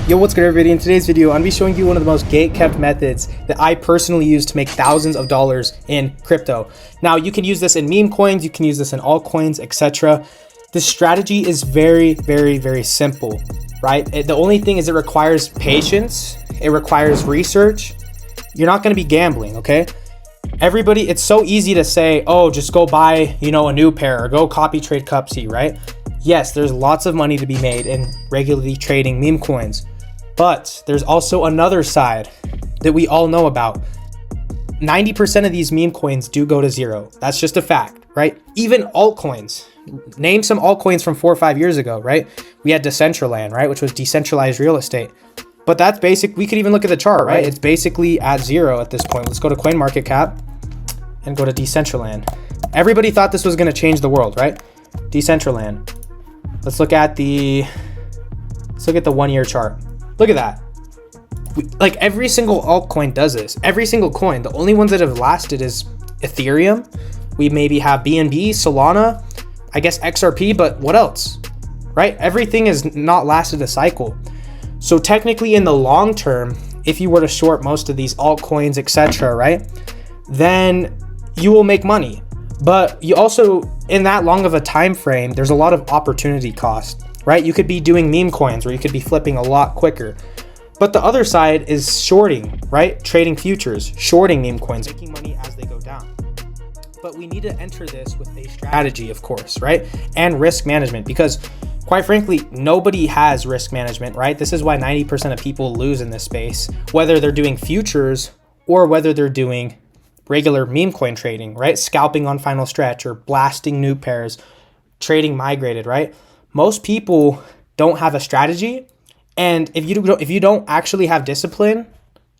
Yo, what's good everybody? In today's video, I'm going to be showing you one of the most gate-kept methods that I personally use to make thousands of dollars in crypto. Now, you can use this in meme coins, you can use this in altcoins, etc. This strategy is very, very simple, right? The only thing is it requires patience, it requires research. You're not going to be gambling, okay? Everybody, it's so easy to say, oh, just go buy, a new pair or go copy trade Cupsy, right? Yes, there's lots of money to be made in regularly trading meme coins. But there's also another side that we all know about. 90% of these meme coins do go to zero. That's just a fact, right? Even altcoins. Name some altcoins from 4 or 5 years ago, right? We had Decentraland, right? Which was decentralized real estate. But that's basic. We could even look at the chart, right? It's basically at zero at this point. Let's go to CoinMarketCap and go to Decentraland. Everybody thought this was going to change the world, right? Decentraland. Let's look at the 1 year chart. Look at that. Like every single altcoin does this. Every single coin. The only ones that have lasted is Ethereum. We maybe have BNB, Solana, I guess XRP, but what else? Right? Everything has not lasted a cycle. So technically in the long term, if you were to short most of these altcoins, etc., right? Then you will make money. But you also, in that long of a time frame, there's a lot of opportunity cost. Right? You could be doing meme coins where you could be flipping a lot quicker. But the other side is shorting, right? Trading futures, shorting meme coins, making money as they go down. But we need to enter this with a strategy, of course, right? And risk management, because quite frankly, nobody has risk management, right? This is why 90% of people lose in this space, whether they're doing futures or whether they're doing regular meme coin trading, right? Scalping on final stretch or blasting new pairs, trading migrated, right? Most people don't have a strategy, and if you don't actually have discipline,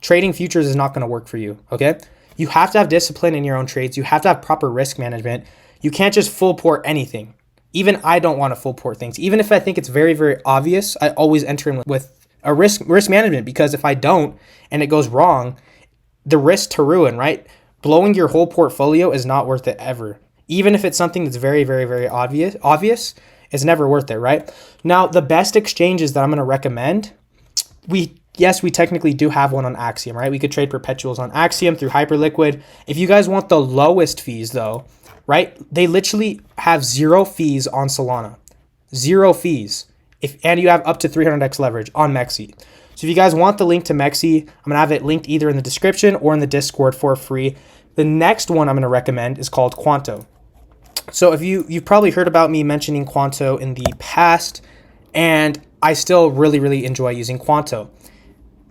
trading futures is not going to work for you, okay? You have to have discipline in your own trades. You have to have proper risk management. You can't just full port anything. Even I don't want to full port things. Even if I think it's very, very obvious, I always enter in with a risk management, because if I don't and it goes wrong, the risk to ruin, right? Blowing your whole portfolio is not worth it ever. Even if it's something that's very, very, very obvious, it's never worth it, right? Now, the best exchanges that I'm going to recommend, we technically do have one on Axiom, right? We could trade perpetuals on Axiom through Hyperliquid. If you guys want the lowest fees though, right? They literally have 0 fees on Solana. 0 fees. And you have up to 300x leverage on Mexi. So if you guys want the link to Mexi, I'm going to have it linked either in the description or in the Discord for free. The next one I'm going to recommend is called Quanto. So if you've probably heard about me mentioning Quanto in the past, and I still really enjoy using Quanto.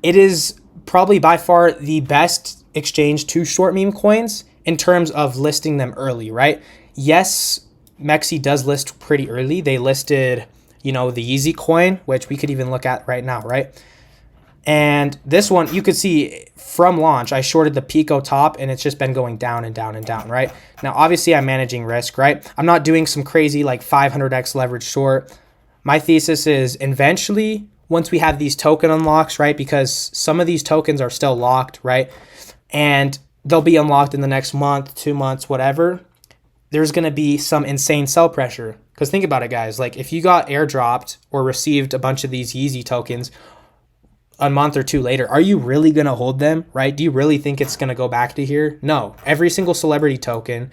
It is probably by far the best exchange to short meme coins in terms of listing them early, right? Yes, Mexi does list pretty early. They listed, the Yeezy coin, which we could even look at right now, right? And this one, you could see from launch, I shorted the Pico top and it's just been going down and down and down, right? Now, obviously I'm managing risk, right? I'm not doing some crazy like 500x leverage short. My thesis is eventually, once we have these token unlocks, right? Because some of these tokens are still locked, right? And they'll be unlocked in the next month, 2 months, whatever. There's going to be some insane sell pressure. Because think about it, guys. Like if you got airdropped or received a bunch of these Yeezy tokens a month or 2 later, are you really going to hold them, right? Do you really think it's going to go back to here? No. Every single celebrity token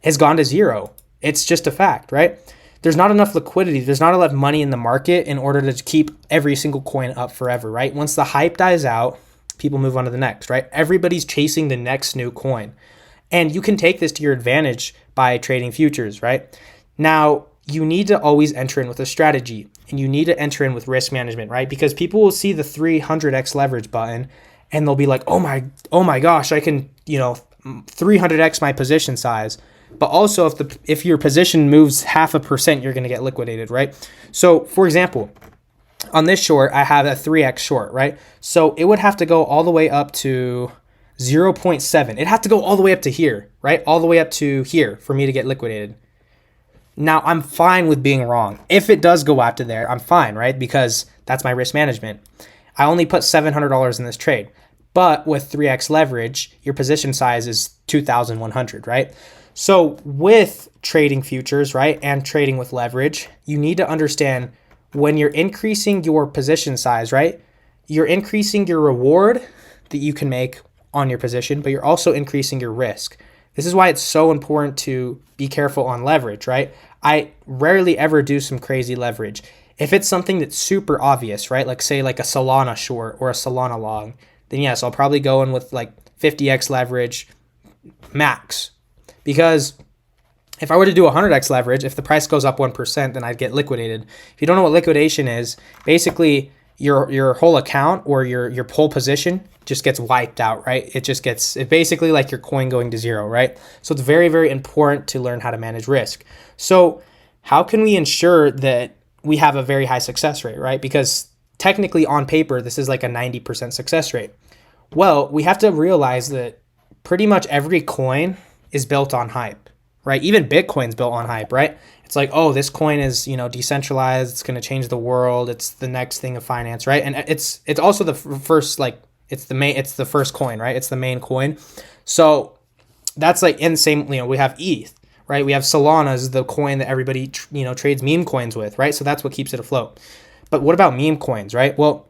has gone to zero. It's just a fact, right? There's not enough liquidity. There's not enough money in the market in order to keep every single coin up forever, right? Once the hype dies out, people move on to the next, right? Everybody's chasing the next new coin. And you can take this to your advantage by trading futures, right? Now, you need to always enter in with a strategy, and you need to enter in with risk management, right? Because people will see the 300x leverage button and they'll be like, oh my gosh, I can, 300x my position size. But also if your position moves 0.5%, you're going to get liquidated, right? So for example, on this short, I have a 3x short, right? So it would have to go all the way up to 0.7. It'd have to go all the way up to here, right? All the way up to here for me to get liquidated. Now, I'm fine with being wrong. If it does go out to there, I'm fine, right? Because that's my risk management. I only put $700 in this trade. But with 3x leverage, your position size is 2,100, right? So with trading futures, right, and trading with leverage, you need to understand when you're increasing your position size, right, you're increasing your reward that you can make on your position, but you're also increasing your risk. This is why it's so important to be careful on leverage, right? I rarely ever do some crazy leverage. If it's something that's super obvious, right? Like say like a Solana short or a Solana long, then yes, I'll probably go in with like 50x leverage max. Because if I were to do 100x leverage, if the price goes up 1%, then I'd get liquidated. If you don't know what liquidation is, basically your whole account or your whole position just gets wiped out, right? It's basically like your coin going to zero, right? So it's very, very important to learn how to manage risk. So how can we ensure that we have a very high success rate, right? Because technically on paper, this is like a 90% success rate. Well, we have to realize that pretty much every coin is built on hype, right? Even Bitcoin's built on hype, right? It's like, oh, this coin is, decentralized. It's going to change the world. It's the next thing of finance, right? And it's also the first, like, it's the first coin, right? It's the main coin. So that's like in the same, we have ETH, right? We have Solana is the coin that everybody, trades meme coins with, right? So that's what keeps it afloat. But what about meme coins, right? Well,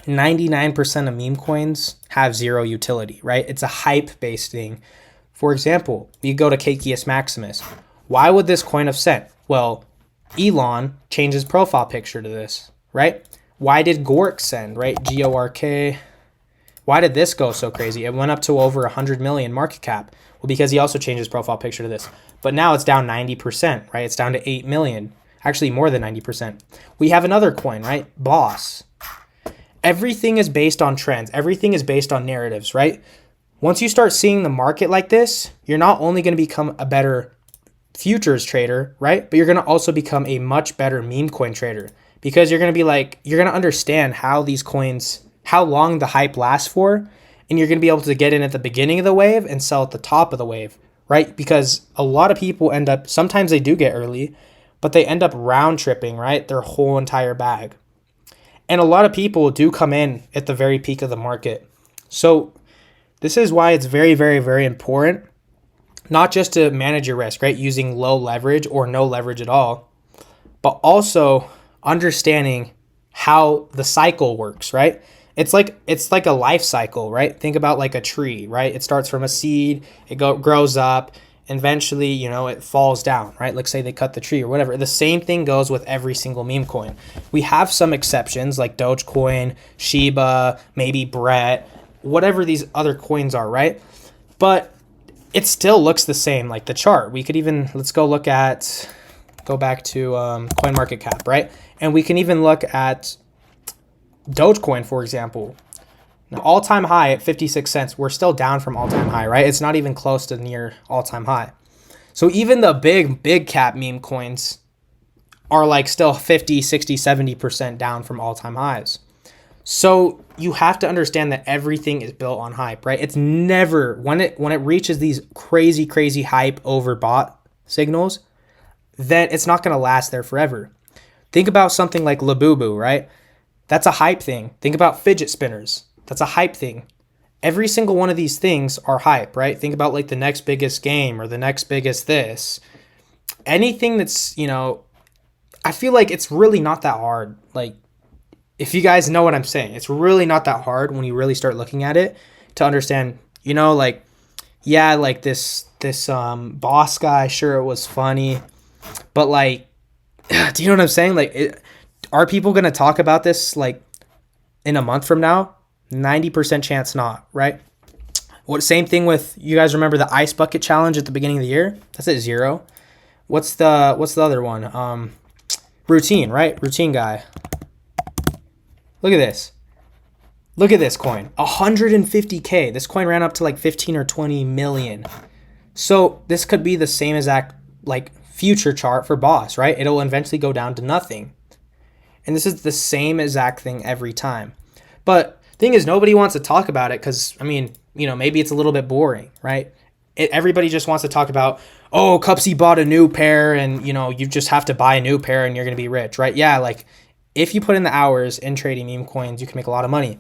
99% of meme coins have zero utility, right? It's a hype-based thing. For example, you go to Cakeus Maximus. Why would this coin have sent? Well, Elon changed his profile picture to this, right? Why did Gork send, right? Gork. Why did this go so crazy? It went up to over 100 million market cap. Well, because he also changed his profile picture to this. But now it's down 90%, right? It's down to 8 million. Actually, more than 90%. We have another coin, right? Boss. Everything is based on trends. Everything is based on narratives, right? Once you start seeing the market like this, you're not only going to become a better futures trader, right? But you're going to also become a much better meme coin trader, because you're going to be like, you're going to understand how these coins, how long the hype lasts for, and you're going to be able to get in at the beginning of the wave and sell at the top of the wave, right? Because a lot of people end up, sometimes they do get early, but they end up round tripping, right? Their whole entire bag. And a lot of people do come in at the very peak of the market. So this is why it's very, very, very important, not just to manage your risk, right? Using low leverage or no leverage at all, but also understanding how the cycle works, right? It's like a life cycle, right? Think about like a tree, right? It starts from a seed, it grows up, and eventually, it falls down, right? Like say they cut the tree or whatever. The same thing goes with every single meme coin. We have some exceptions like Dogecoin, Shiba, maybe Brett, whatever these other coins are, right? But it still looks the same, like the chart. We could even, let's go back to CoinMarketCap, right? And we can even look at Dogecoin, for example. Now, all-time high at 56 cents. We're still down from all-time high, right? It's not even close to near all-time high. So even the big cap meme coins are like still 50, 60, 70% down from all-time highs. So you have to understand that everything is built on hype, right? It's never, when it reaches these crazy hype overbought signals, then it's not going to last there forever. Think about something like Labubu, right? That's a hype thing. Think about fidget spinners. That's a hype thing. Every single one of these things are hype, right? Think about like the next biggest game or the next biggest this. Anything that's, I feel like it's really not that hard. Like, if you guys know what I'm saying, it's really not that hard when you really start looking at it to understand, like, yeah, like this boss guy, sure, it was funny, but like, do you know what I'm saying? Like, are people going to talk about this like in a month from now? 90% chance not, right? Same thing with, you guys remember the ice bucket challenge at the beginning of the year? That's at 0. What's the other one? Routine, right? Routine guy. Look at this. Look at this coin. 150K. This coin ran up to like 15 or 20 million. So this could be the same exact like future chart for Boss, right? It'll eventually go down to nothing. And this is the same exact thing every time. But thing is, nobody wants to talk about it because, maybe it's a little bit boring, right? Everybody just wants to talk about, oh, Cupsy bought a new pair and, you just have to buy a new pair and you're going to be rich, right? Yeah, like if you put in the hours in trading meme coins, you can make a lot of money.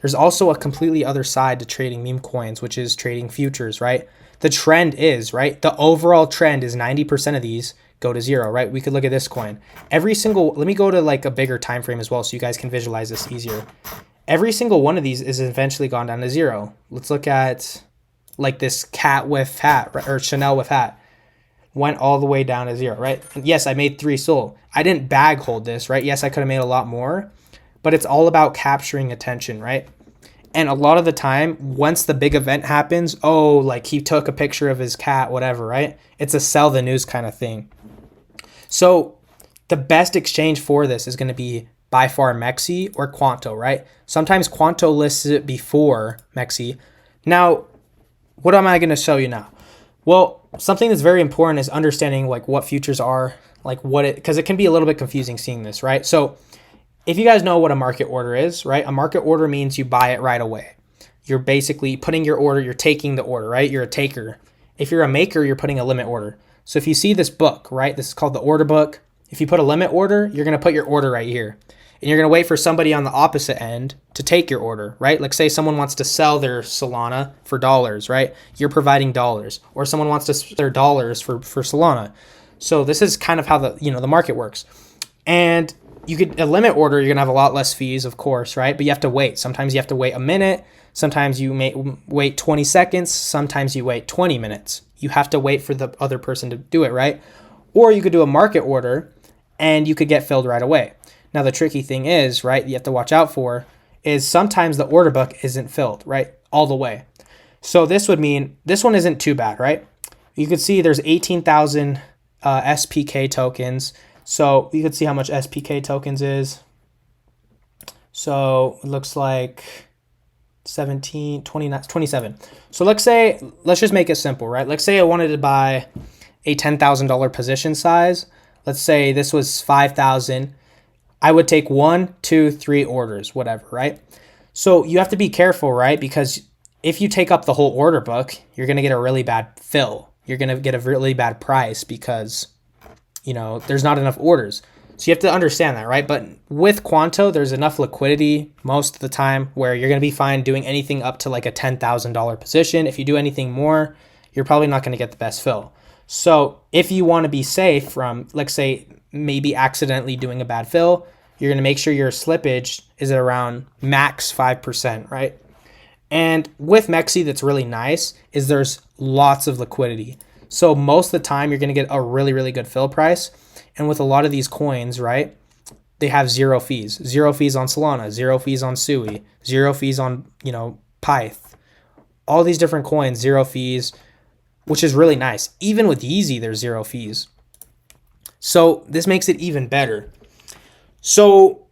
There's also a completely other side to trading meme coins, which is trading futures, right? The trend is, right? The overall trend is 90% of these go to 0, right? We could look at this coin. Let me go to like a bigger time frame as well so you guys can visualize this easier. every single one of these is eventually gone down to zero. Let's look at like this cat with hat, right? Or Chanel with hat. Went all the way down to zero, right? And yes, I made 3 SOL. I didn't bag hold this, right? Yes, I could have made a lot more, but it's all about capturing attention, right? And a lot of the time, once the big event happens, oh, like he took a picture of his cat, whatever, right? It's a sell the news kind of thing. So the best exchange for this is going to be by far Mexi or Quanto, right? Sometimes Quanto lists it before Mexi. Now, what am I going to show you now? Well, something that's very important is understanding like what futures are, like because it can be a little bit confusing seeing this, right? So if you guys know what a market order is, right? A market order means you buy it right away. You're basically putting your order, you're taking the order, right? You're a taker. If you're a maker, you're putting a limit order. So if you see this book, right? This is called the order book. If you put a limit order, you're going to put your order right here. And you're going to wait for somebody on the opposite end to take your order, right? Like say someone wants to sell their Solana for dollars, right? You're providing dollars. Or someone wants to sell their dollars for Solana. So this is kind of how the market works. And you could a limit order, you're going to have a lot less fees, of course, right? But you have to wait. Sometimes you have to wait a minute. Sometimes you may wait 20 seconds. Sometimes you wait 20 minutes. You have to wait for the other person to do it, right? Or you could do a market order and you could get filled right away. Now, the tricky thing is, right, you have to watch out for is sometimes the order book isn't filled, right, all the way. So this would mean this one isn't too bad, right? You could see there's 18,000 SPK tokens. So you could see how much SPK tokens is. So it looks like 17, 29, 27. So let's just make it simple, right? Let's say I wanted to buy a $10,000 position size. Let's say this was 5,000. I would take 1, 2, 3 orders, whatever, right? So you have to be careful, right? Because if you take up the whole order book, you're going to get a really bad fill. You're going to get a really bad price because, there's not enough orders. So you have to understand that, right? But with Quanto, there's enough liquidity most of the time where you're going to be fine doing anything up to like a $10,000 position. If you do anything more, you're probably not going to get the best fill. So if you want to be safe from, let's say, maybe accidentally doing a bad fill, you're going to make sure your slippage is at around max 5%, right? And with Mexi, that's really nice is there's lots of liquidity. So most of the time, you're going to get a really, really good fill price. And with a lot of these coins, right, they have 0 fees. 0 fees on Solana, 0 fees on Sui, 0 fees on, Pyth. All these different coins, 0 fees, which is really nice. Even with Yeezy, there's 0 fees. So this makes it even better. So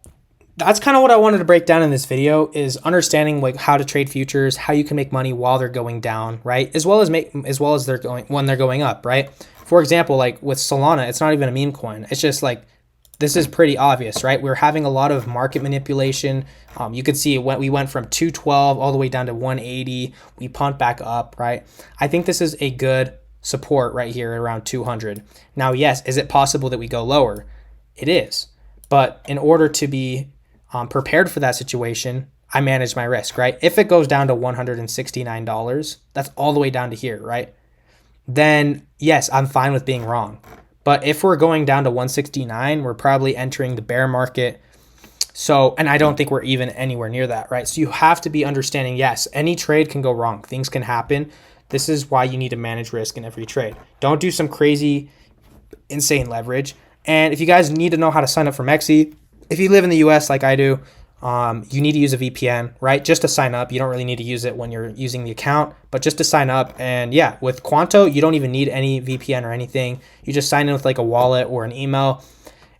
that's kind of what I wanted to break down in this video is understanding like how to trade futures, how you can make money while they're going down, right? As well as when they're going up, right? For example, like with Solana, it's not even a meme coin. It's just like, this is pretty obvious, right? We're having a lot of market manipulation. You could see we went from 212 all the way down to 180. We pumped back up, right? I think this is a good support right here around 200. Now, yes, is it possible that we go lower? It is. But in order to be prepared for that situation, I manage my risk, right? If it goes down to $169, that's all the way down to here, right? Then yes, I'm fine with being wrong. But if we're going down to 169, we're probably entering the bear market. So, and I don't think we're even anywhere near that, right? So you have to be understanding, yes, any trade can go wrong. Things can happen. This is why you need to manage risk in every trade. Don't do some crazy, insane leverage. And if you guys need to know how to sign up for Mexi, if you live in the US like I do, you need to use a VPN, right? Just to sign up. You don't really need to use it when you're using the account, but just to sign up. And yeah, with Quanto, you don't even need any VPN or anything. You just sign in with like a wallet or an email.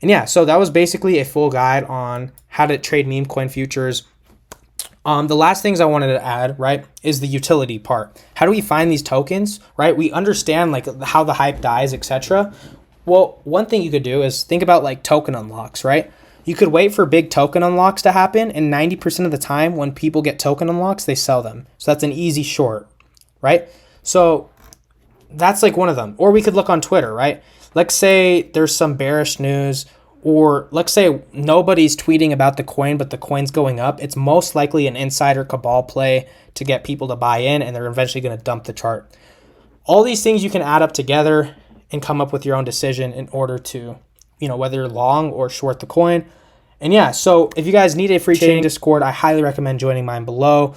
And yeah, so that was basically a full guide on how to trade meme coin futures. The last things I wanted to add, right, is the utility part. How do we find these tokens, right? We understand like how the hype dies, etc. Well, one thing you could do is think about like token unlocks, right? You could wait for big token unlocks to happen, and 90% of the time when people get token unlocks, they sell them. So that's an easy short, right? So that's like one of them. Or we could look on Twitter, right? Let's say there's some bearish news, or let's say nobody's tweeting about the coin, but the coin's going up. It's most likely an insider cabal play to get people to buy in, and they're eventually going to dump the chart. All these things you can add up together and come up with your own decision in order to, whether you're long or short the coin. And yeah, so if you guys need a free trading Discord, I highly recommend joining mine below.